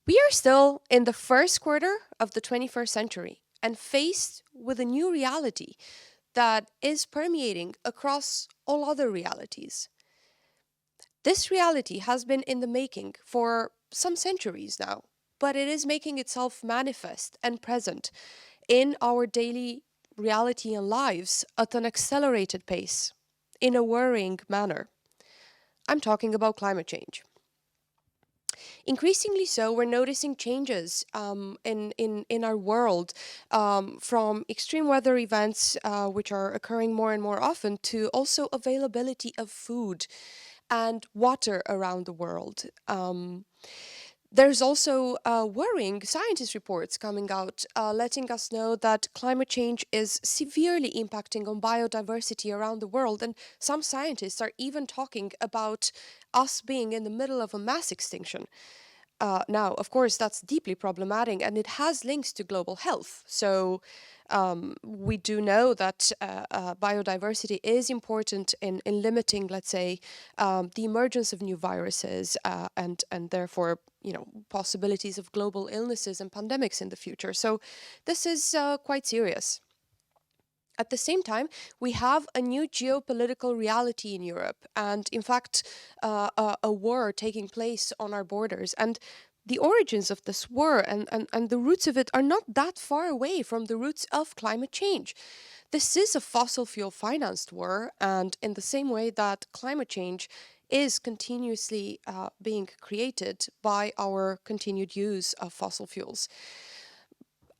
We are still in the first quarter of the 21st century and faced with a new reality that is permeating across all other realities. This reality has been in the making for some centuries now, but it is making itself manifest and present in our daily reality and lives at an accelerated pace, in a worrying manner. I'm talking about climate change. Increasingly so, we're noticing changes in our world, from extreme weather events, which are occurring more and more often, to also availability of food and water around the world. There's also worrying scientist reports coming out, letting us know that climate change is severely impacting on biodiversity around the world. And some scientists are even talking about us being in the middle of a mass extinction. Now, of course, that's deeply problematic and it has links to global health. So we do know that biodiversity is important in limiting, let's say, the emergence of new viruses, and therefore, possibilities of global illnesses and pandemics in the future. So this is quite serious. At the same time, we have a new geopolitical reality in Europe, and in fact, a war taking place on our borders. And the origins of this war and the roots of it are not that far away from the roots of climate change. This is a fossil fuel financed war, and in the same way that climate change is continuously being created by our continued use of fossil fuels.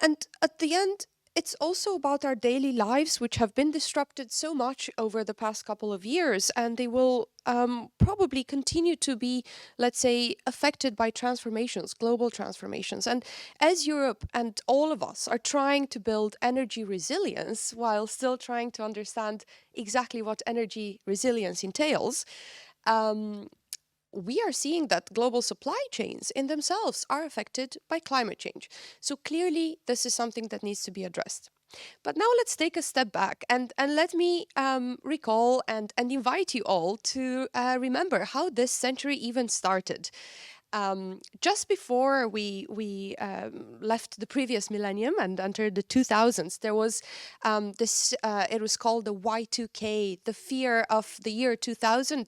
And at the end, it's also about our daily lives, which have been disrupted so much over the past couple of years, and they will probably continue to be, let's say, affected by transformations, global transformations. And as Europe and all of us are trying to build energy resilience while still trying to understand exactly what energy resilience entails, um, we are seeing that global supply chains in themselves are affected by climate change. So clearly, this is something that needs to be addressed. But now let's take a step back and let me recall and invite you all to remember how this century even started. Just before we left the previous millennium and entered the 2000s, there was this. It was called the Y2K, the fear of the year 2000.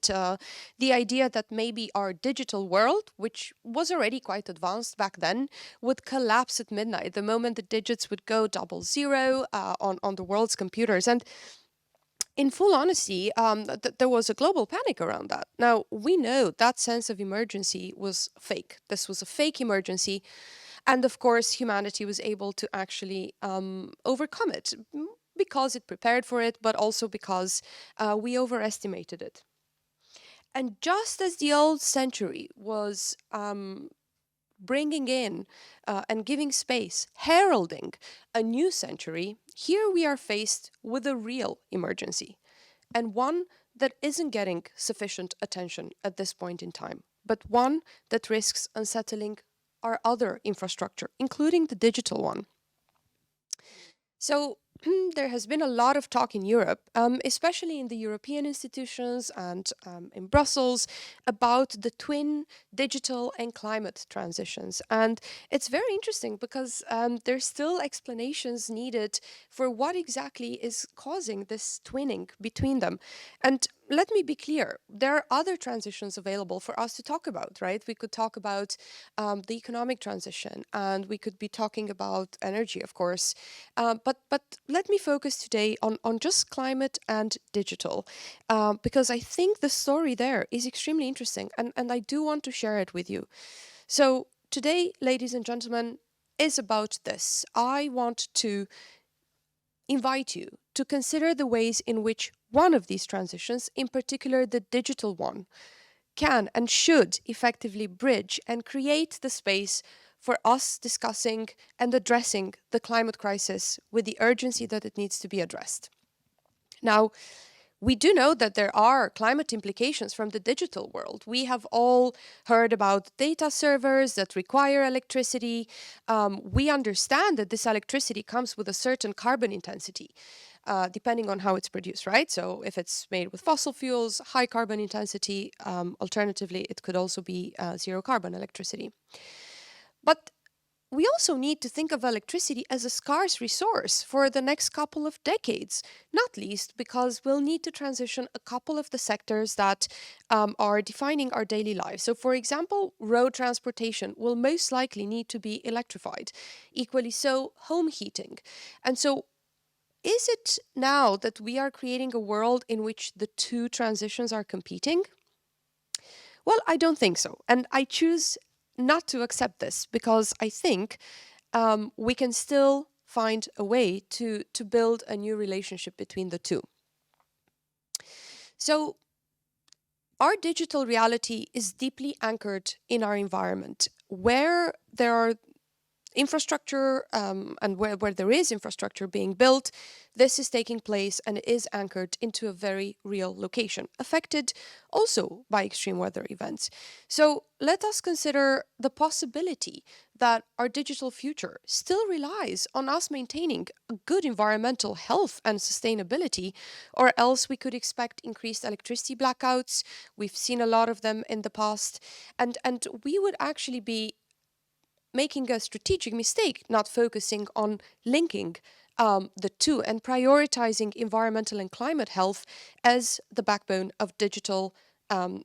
The idea that maybe our digital world, which was already quite advanced back then, would collapse at midnight the moment the digits would go 00 on the world's computers. And in full honesty, there was a global panic around that. Now, we know that sense of emergency was fake. This was a fake emergency. And of course, humanity was able to actually overcome it because it prepared for it, but also because we overestimated it. And just as the old century was bringing in and giving space, heralding a new century, here we are faced with a real emergency, and one that isn't getting sufficient attention at this point in time, but one that risks unsettling our other infrastructure, including the digital one. So there has been a lot of talk in Europe, especially in the European institutions and in Brussels, about the twin digital and climate transitions. And it's very interesting because there's still explanations needed for what exactly is causing this twinning between them. And let me be clear, there are other transitions available for us to talk about, right? We could talk about the economic transition, and we could be talking about energy, of course. But let me focus today on just climate and digital, because I think the story there is extremely interesting, and I do want to share it with you. So today, ladies and gentlemen, is about this. I want to invite you to consider the ways in which one of these transitions, in particular the digital one, can and should effectively bridge and create the space for us discussing and addressing the climate crisis with the urgency that it needs to be addressed. Now, we do know that there are climate implications from the digital world. We have all heard about data servers that require electricity. We understand that this electricity comes with a certain carbon intensity. depending on how it's produced, right? So if it's made with fossil fuels, high carbon intensity, alternatively, it could also be zero carbon electricity. But we also need to think of electricity as a scarce resource for the next couple of decades, not least because we'll need to transition a couple of the sectors that are defining our daily lives. So, for example, road transportation will most likely need to be electrified, equally so, home heating. And so, is it now that we are creating a world in which the two transitions are competing? Well, I don't think so. And I choose not to accept this because I think we can still find a way to build a new relationship between the two. So, our digital reality is deeply anchored in our environment. Where there are infrastructure and where there is infrastructure being built, this is taking place and is anchored into a very real location, affected also by extreme weather events. So let us consider the possibility that our digital future still relies on us maintaining a good environmental health and sustainability, or else we could expect increased electricity blackouts. We've seen a lot of them in the past, and we would actually be making a strategic mistake not focusing on linking the two and prioritizing environmental and climate health as the backbone of digital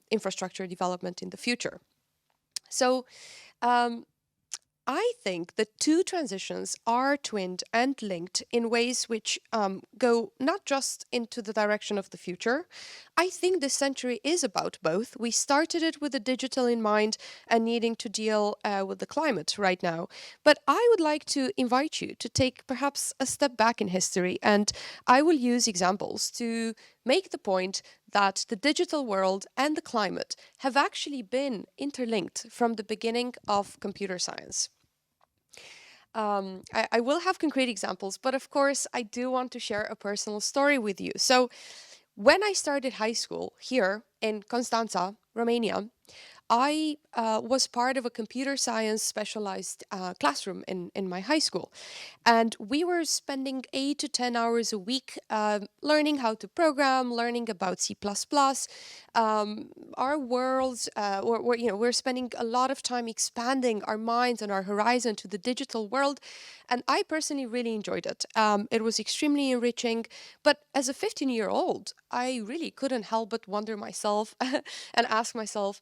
infrastructure development in the future. So, um, I think the two transitions are twinned and linked in ways which go not just into the direction of the future. I think this century is about both. We started it with the digital in mind and needing to deal with the climate right now. But I would like to invite you to take perhaps a step back in history, and I will use examples to make the point that the digital world and the climate have actually been interlinked from the beginning of computer science. I will have concrete examples, but of course, I do want to share a personal story with you. So, when I started high school here in Constanța, Romania, I was part of a computer science specialized classroom in my high school. And we were spending 8 to 10 hours a week learning how to program, learning about C++. Our worlds, we're spending a lot of time expanding our minds and our horizon to the digital world. And I personally really enjoyed it. It was extremely enriching. But as a 15-year-old, I really couldn't help but wonder myself and ask myself,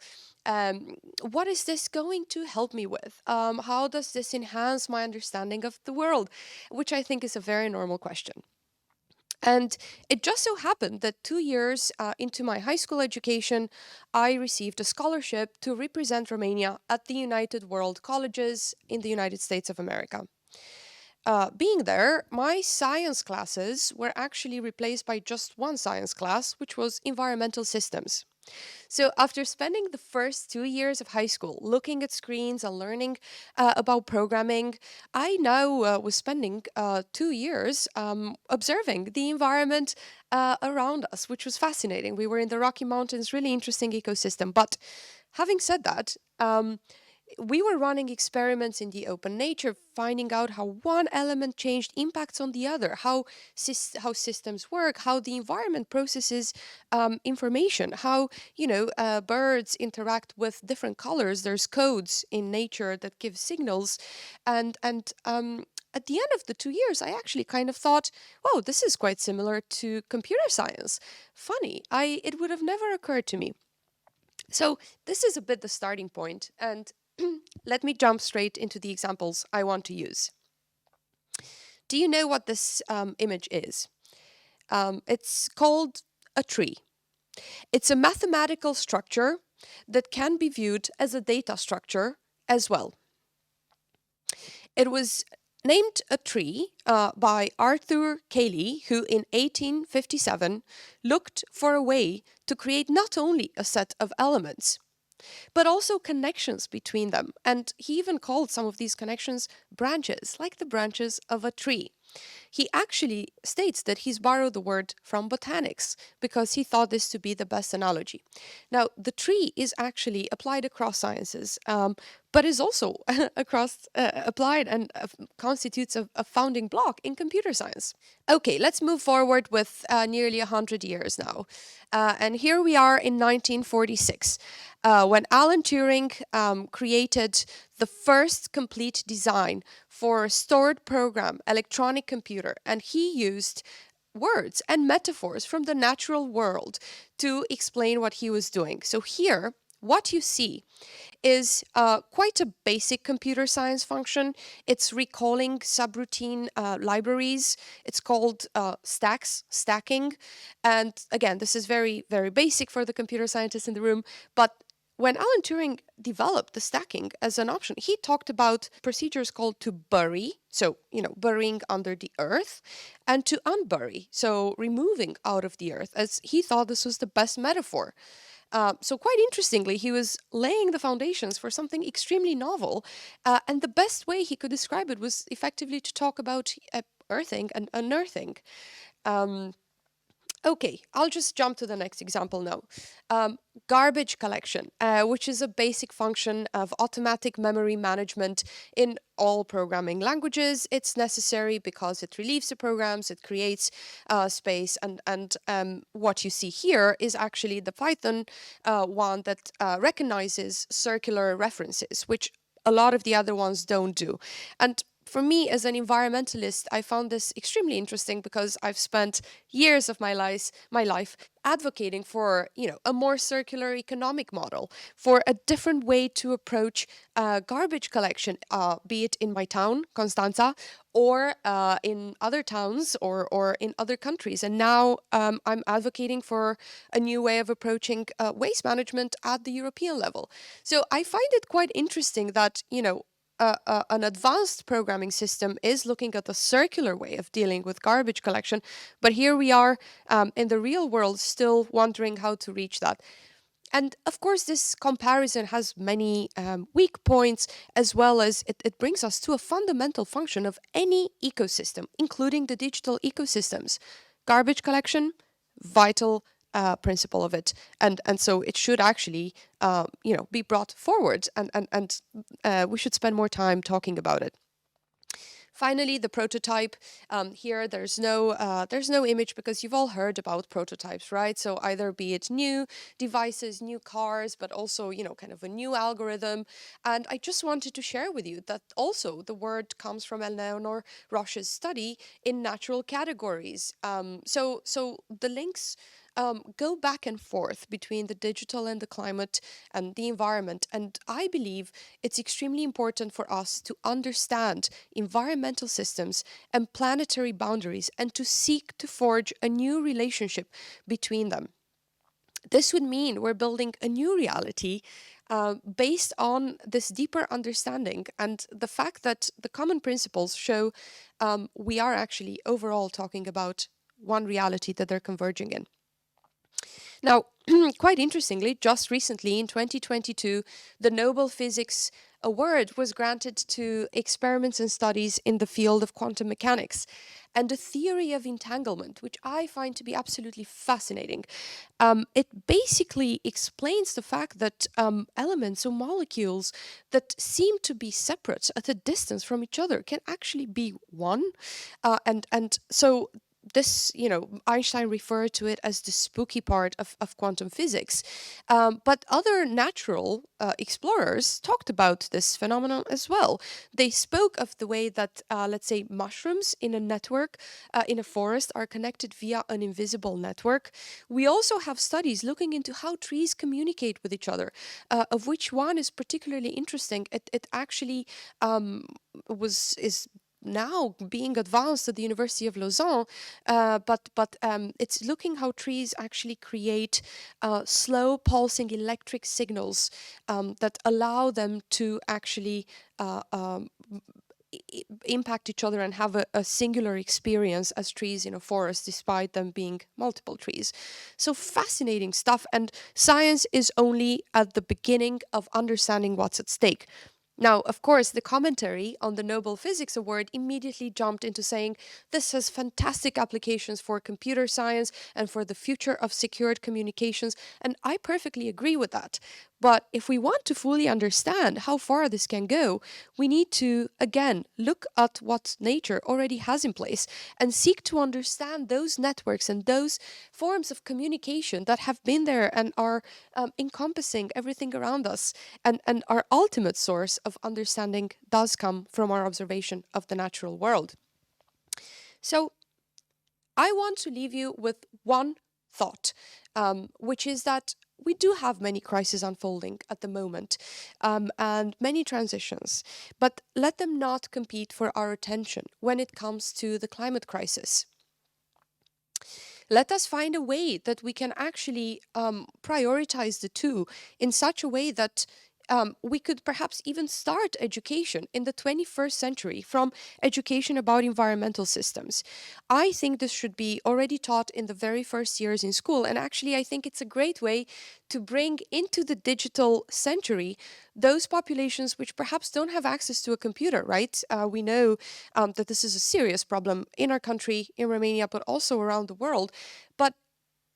what is this going to help me with? How does this enhance my understanding of the world? Which I think is a very normal question. And it just so happened that 2 years into my high school education, I received a scholarship to represent Romania at the United World Colleges in the United States of America. Being there, my science classes were actually replaced by just one science class, which was environmental systems. So, after spending the first 2 years of high school looking at screens and learning about programming, I now was spending 2 years observing the environment around us, which was fascinating. We were in the Rocky Mountains, really interesting ecosystem. But having said that, we were running experiments in the open nature, finding out how one element changed impacts on the other, how systems work, how the environment processes information, how birds interact with different colors. There's codes in nature that give signals, and at the end of the 2 years, I actually kind of thought, "Whoa, this is quite similar to computer science." Funny, I it would have never occurred to me. So this is a bit the starting point, and let me jump straight into the examples I want to use. Do you know what this image is? It's called a tree. It's a mathematical structure that can be viewed as a data structure as well. It was named a tree by Arthur Cayley, who in 1857 looked for a way to create not only a set of elements, but also connections between them. And he even called some of these connections branches, like the branches of a tree. He actually states that he's borrowed the word from botanics because he thought this to be the best analogy. Now, the tree is actually applied across sciences, but is also across applied and constitutes a founding block in computer science. Okay, let's move forward with nearly 100 years now. And here we are in 1946, when Alan Turing created the first complete design for a stored program electronic computer. And he used words and metaphors from the natural world to explain what he was doing. So here, what you see is quite a basic computer science function. It's recalling subroutine libraries. It's called stacking. And again, this is very, very basic for the computer scientists in the room. But when Alan Turing developed the stacking as an option, he talked about procedures called to bury, so, burying under the earth, and to unbury, so removing out of the earth, as he thought this was the best metaphor. So, quite interestingly, he was laying the foundations for something extremely novel. And the best way he could describe it was effectively to talk about earthing and unearthing. Um, Okay, I'll just jump to the next example now. Garbage collection, which is a basic function of automatic memory management in all programming languages. It's necessary because it relieves the programs, it creates space, and what you see here is actually the Python one that recognizes circular references, which a lot of the other ones don't do. And for me, as an environmentalist, I found this extremely interesting because I've spent years of my life advocating for, a more circular economic model, for a different way to approach garbage collection, be it in my town, Constanza, or in other towns or in other countries. And now I'm advocating for a new way of approaching waste management at the European level. So I find it quite interesting that, an advanced programming system is looking at a circular way of dealing with garbage collection, but here we are in the real world still wondering how to reach that. And of course, this comparison has many weak points, as well as it brings us to a fundamental function of any ecosystem, including the digital ecosystems. Garbage collection, vital principle of it, and so it should actually, be brought forward, and we should spend more time talking about it. Finally, the prototype. Here, there's no image because you've all heard about prototypes, right? So either be it new devices, new cars, but also kind of a new algorithm. And I just wanted to share with you that also the word comes from Eleanor Roche's study in natural categories. So the links go back and forth between the digital and the climate and the environment. And I believe it's extremely important for us to understand environmental systems and planetary boundaries and to seek to forge a new relationship between them. This would mean we're building a new reality based on this deeper understanding and the fact that the common principles show we are actually overall talking about one reality that they're converging in. Now, quite interestingly, just recently in 2022, the Nobel Physics Award was granted to experiments and studies in the field of quantum mechanics and the theory of entanglement, which I find to be absolutely fascinating. It basically explains the fact that elements or molecules that seem to be separate at a distance from each other can actually be one. And so this, Einstein referred to it as the spooky part of quantum physics. But other natural explorers talked about this phenomenon as well. They spoke of the way that, let's say, mushrooms in a network, in a forest, are connected via an invisible network. We also have studies looking into how trees communicate with each other, of which one is particularly interesting. It actually is now being advanced at the University of Lausanne, but it's looking how trees actually create slow pulsing electric signals that allow them to actually impact each other and have a singular experience as trees in a forest, despite them being multiple trees. So fascinating stuff, and science is only at the beginning of understanding what's at stake. Now, of course, the commentary on the Nobel Physics Award immediately jumped into saying this has fantastic applications for computer science and for the future of secured communications, and I perfectly agree with that. But if we want to fully understand how far this can go, we need to, again, look at what nature already has in place and seek to understand those networks and those forms of communication that have been there and are encompassing everything around us. And our ultimate source of understanding does come from our observation of the natural world. So I want to leave you with one thought, which is that we do have many crises unfolding at the moment, and many transitions, but let them not compete for our attention when it comes to the climate crisis. Let us find a way that we can actually prioritize the two in such a way that we could perhaps even start education in the 21st century from education about environmental systems. I think this should be already taught in the very first years in school. And actually, I think it's a great way to bring into the digital century those populations which perhaps don't have access to a computer, right? We know that this is a serious problem in our country, in Romania, but also around the world. But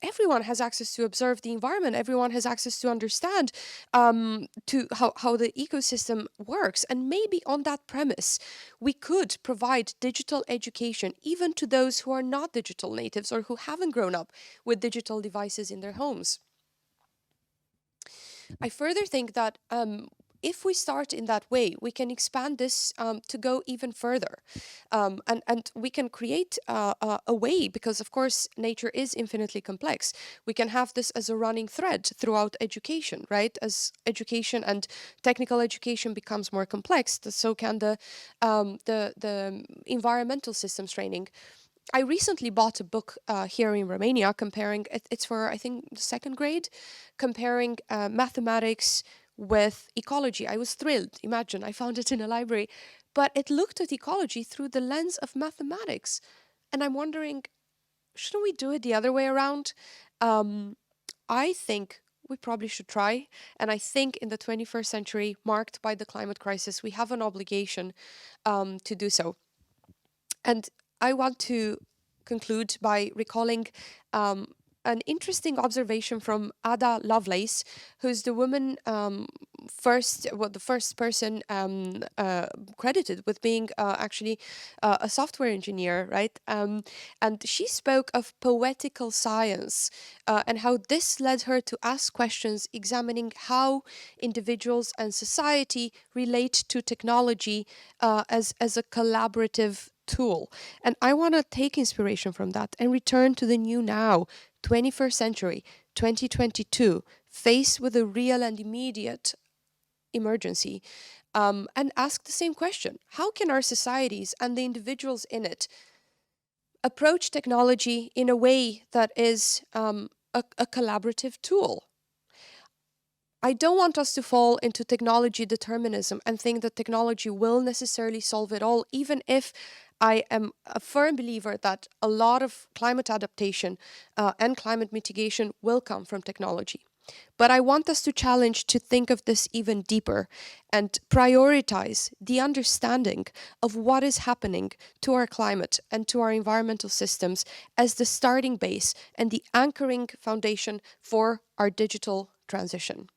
everyone has access to observe the environment. Everyone has access to understand to how the ecosystem works. And maybe on that premise, we could provide digital education even to those who are not digital natives or who haven't grown up with digital devices in their homes. I further think that if we start in that way, we can expand this to go even further. And we can create a way, because of course, nature is infinitely complex. We can have this as a running thread throughout education, right? As education and technical education becomes more complex, so can the environmental systems training. I recently bought a book here in Romania comparing, it's for, I think, the second grade, comparing mathematics with ecology. I was thrilled. Imagine, I found it in a library, but it looked at ecology through the lens of mathematics. And I'm wondering, shouldn't we do it the other way around? Um, I think we probably should try. And I think in the 21st century, marked by the climate crisis, we have an obligation to do so. And I want to conclude by recalling um, an interesting observation from Ada Lovelace, who's the woman the first person credited with being actually a software engineer, right? And she spoke of poetical science and how this led her to ask questions examining how individuals and society relate to technology as a collaborative tool. And I want to take inspiration from that and return to the new now, 21st century, 2022, faced with a real and immediate emergency, and ask the same question. How can our societies and the individuals in it approach technology in a way that is a collaborative tool? I don't want us to fall into technology determinism and think that technology will necessarily solve it all, even if I am a firm believer that a lot of climate adaptation and climate mitigation will come from technology. But I want us to challenge to think of this even deeper and prioritize the understanding of what is happening to our climate and to our environmental systems as the starting base and the anchoring foundation for our digital transition.